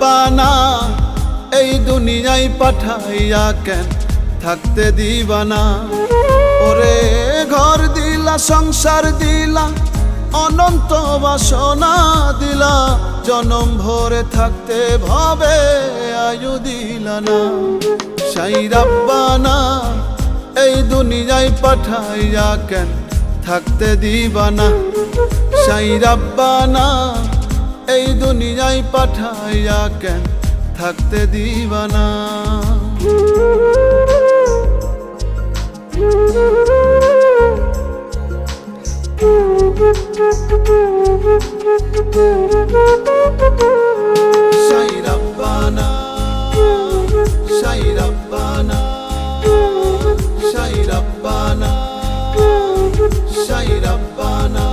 রাব্বানা এই দুনিয়ায় পাঠাইয়া কেন থাকতে দিবানা। ওরে ঘর দিলা সংসার দিলা অনন্ত বাসনা দিলা, জনম ভরে থাকতে ভাবে আয়ু দিলা না। সাই রাব্বানা এই দুনিয়ায় পাঠাইয়া কেন থাকতে দিবানা। সাই রাব্বানা এই দুনিয়ায় পাঠাইয়া কেন থাকতে দিবানা। সাই রাব্বানা সাই রাব্বানা সাই রাব্বানা সাই রাব্বানা।